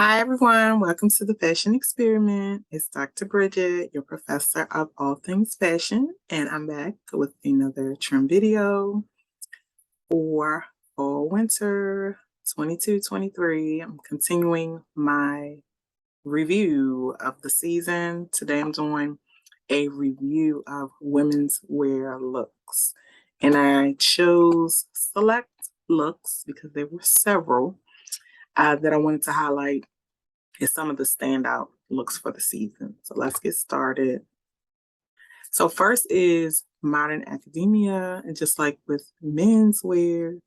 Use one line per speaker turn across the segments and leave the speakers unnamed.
Hi, everyone. Welcome to the Fashion Experiment. It's Dr. Bridget, your professor of all things fashion, and I'm back with another trim video for fall winter 22-23. I'm continuing my review of the season. Today I'm doing a review of women's wear looks, and I chose select looks because there were several that I wanted to highlight is some of the standout looks for the season. So let's get started. So first is modern academia, and just like with menswear,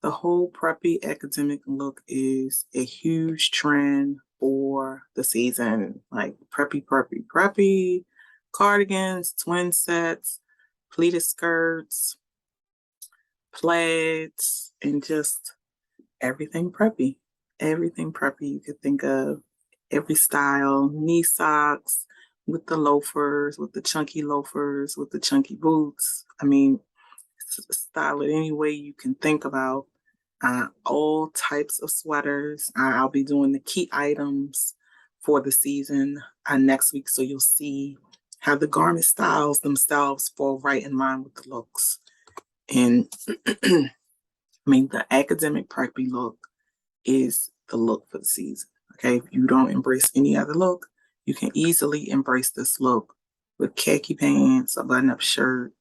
the whole preppy academic look is a huge trend for the season. Like preppy, cardigans, twin sets, pleated skirts, plaids, and just everything preppy. Everything preppy you could think of. Every style, knee socks with the loafers, with the chunky loafers, with the chunky boots. I mean, style it any way you can think about. All types of sweaters. I'll be doing the key items for the season next week, so you'll see how the garment styles themselves fall right in line with the looks. And I mean, the academic preppy look is the look for the season. Okay, if you don't embrace any other look, you can easily embrace this look with khaki pants, a button-up shirt,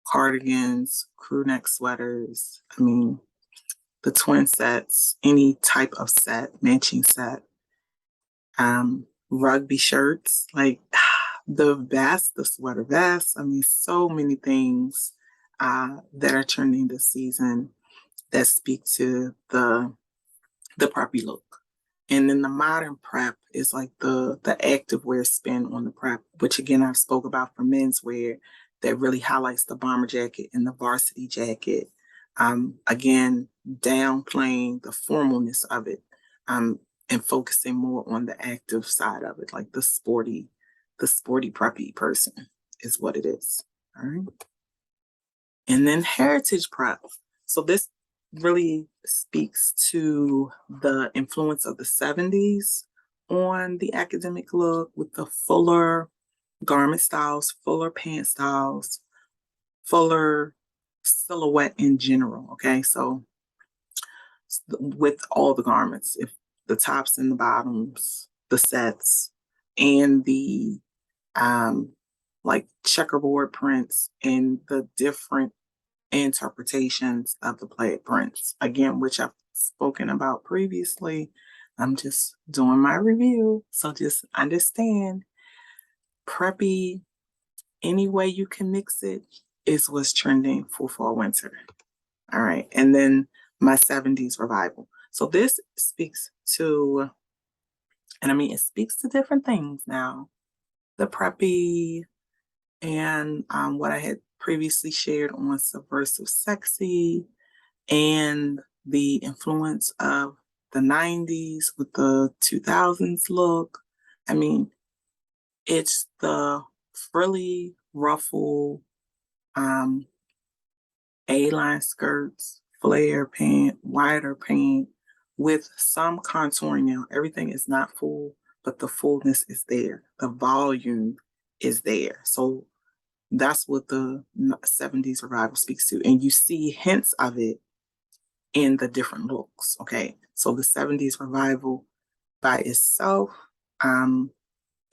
cardigans, crew neck sweaters. I mean, the twin sets, any type of set, matching set, rugby shirts, like the vest, the sweater vest. I mean, so many things that are trending this season that speak to the preppy look. And then the modern prep is like the active wear spin on the prep, which again I've spoke about for menswear, that really highlights the bomber jacket and the varsity jacket. Again, downplaying the formalness of it, and focusing more on the active side of it, like the sporty preppy person is what it is. All right. And then heritage prep. So this really speaks to the influence of the 70s on the academic look, with the fuller garment styles, fuller pant styles, fuller silhouette in general. Okay, so with all the garments, if the tops and the bottoms, the sets, and the like checkerboard prints and the different interpretations of the plaid prints, again, which I've spoken about previously. I'm just doing my review, so just understand preppy, any way you can mix it is what's trending for fall winter. All right, and then my 70s revival. So this speaks to, and I mean, it speaks to different things now. The preppy and what I had previously shared on Subversive Sexy, and the influence of the 90s with the 2000s look. I mean, it's the frilly ruffle, A-line skirts, flare pant, wider pant, with some contouring. Now, everything is not full, but the fullness is there. The volume is there. So that's what the 70s revival speaks to. And you see hints of it in the different looks. Okay, so the 70s revival by itself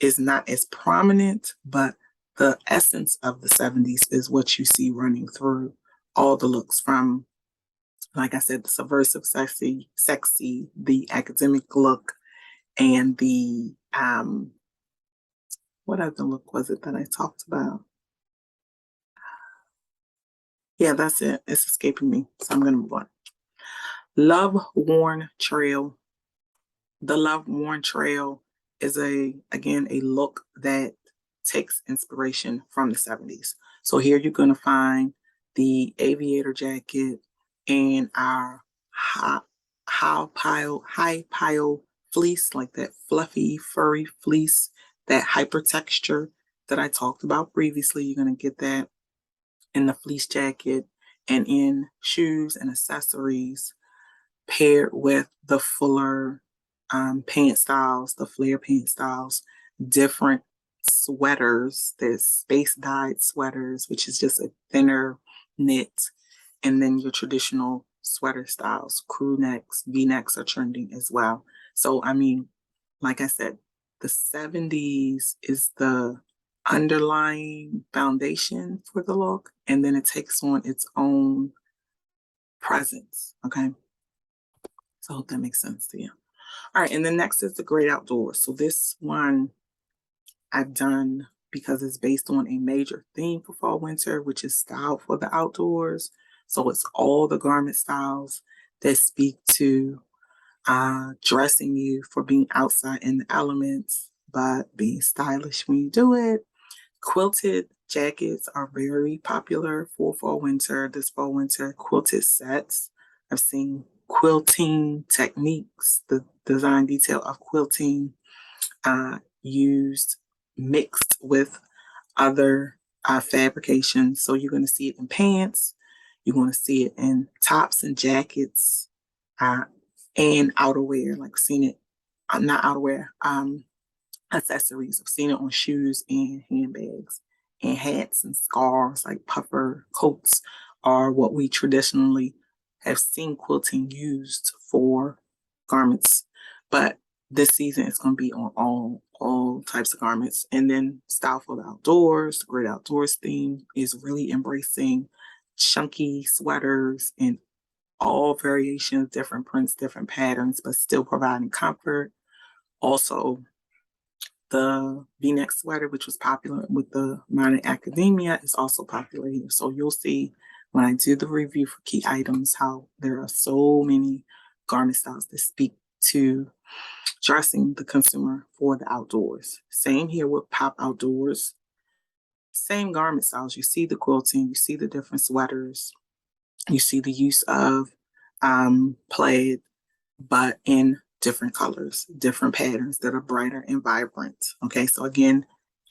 is not as prominent, but the essence of the 70s is what you see running through all the looks, from, like I said, the subversive sexy, the academic look, and the what other look was it that I talked about? Yeah, that's it. It's escaping me, so I'm gonna move on. Love Worn Trail. The Love Worn Trail is again a look that takes inspiration from the 70s. So here you're going to find the aviator jacket and our high pile fleece, like that fluffy, furry fleece, that hyper texture that I talked about previously. You're going to get that in the fleece jacket and in shoes and accessories, paired with the fuller pant styles, the flare pant styles, different sweaters. There's space dyed sweaters, which is just a thinner knit, and then your traditional sweater styles, crew necks, V-necks are trending as well. So, I mean, like I said, the 70s is the underlying foundation for the look, and then it takes on its own presence. Okay. So I hope that makes sense to you. All right, and then next is the great outdoors. So this one I've done because it's based on a major theme for fall winter, which is style for the outdoors. So it's all the garment styles that speak to dressing you for being outside in the elements, but being stylish when you do it. Quilted jackets are very popular for fall winter. This fall winter, quilted sets. I've seen quilting techniques, the design detail of quilting used mixed with other fabrications. So you're going to see it in pants, you're going to see it in tops and jackets, and outerwear, like seen it, not outerwear, accessories. I've seen it on shoes and handbags and hats and scarves, like puffer coats are what we traditionally have seen quilting used for garments. But this season it's going to be on all types of garments. And then style for the outdoors, the great outdoors theme is really embracing chunky sweaters and all variations, different prints, different patterns, but still providing comfort. Also, the V-neck sweater, which was popular with the modern academia, is also popular here. So you'll see when I do the review for key items how there are so many garment styles that speak to dressing the consumer for the outdoors. Same here with Pop Outdoors. Same garment styles. You see the quilting, you see the different sweaters, you see the use of plaid, but in different colors, different patterns that are brighter and vibrant. Okay, so again,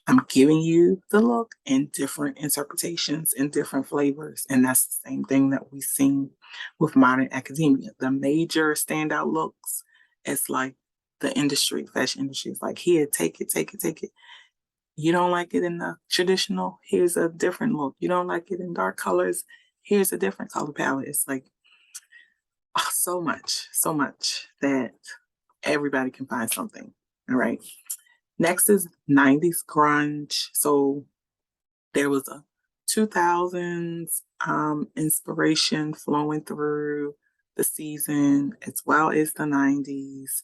I'm giving you the look in different interpretations and different flavors. And that's the same thing that we've seen with modern academia. The major standout looks, it's like the industry, fashion industry is like, here, take it, take it, take it. You don't like it in the traditional, here's a different look. You don't like it in dark colors, here's a different color palette. It's like, oh, so much that everybody can find something. All right. Next is 90s grunge. So there was a 2000s inspiration flowing through the season as well as the 90s.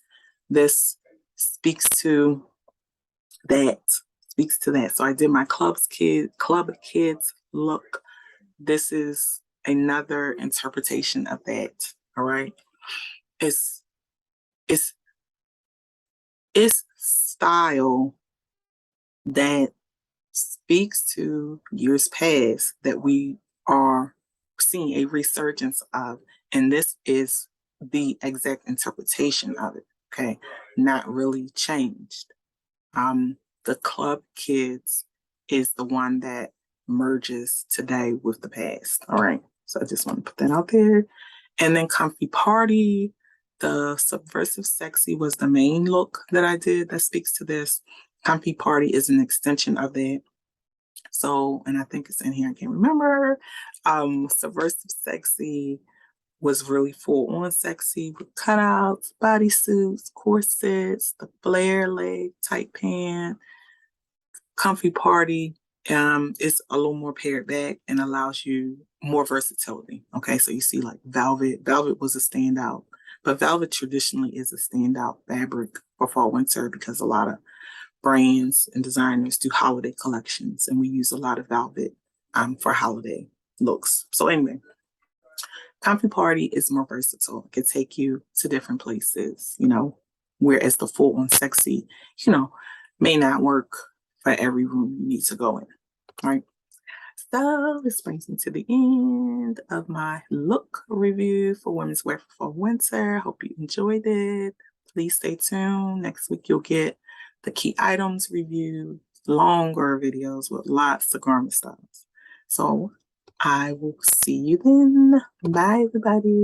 This speaks to that. So I did my club kids look. This is another interpretation of that. All right. It's style that speaks to years past that we are seeing a resurgence of. And this is the exact interpretation of it. Okay. Not really changed. The club kids is the one that merges today with the past. All right. So I just want to put that out there. And then comfy party, the subversive sexy was the main look that I did that speaks to this. Comfy party is an extension of that. So, and I think it's in here, I can't remember. Subversive sexy was really full on sexy with cutouts, bodysuits, corsets, the flare leg, tight pant. Comfy party is a little more pared back and allows you more versatility. Okay, so you see like velvet. Velvet was a standout, but velvet traditionally is a standout fabric for fall winter because a lot of brands and designers do holiday collections, and we use a lot of velvet for holiday looks. So anyway, comfy party is more versatile. It can take you to different places, whereas the full on sexy, may not work for every room you need to go in. All right. So this brings me to the end of my look review for women's wear for fall winter. Hope you enjoyed it. Please stay tuned. Next week you'll get the key items review, longer videos with lots of garment styles. So I will see you then. Bye, everybody.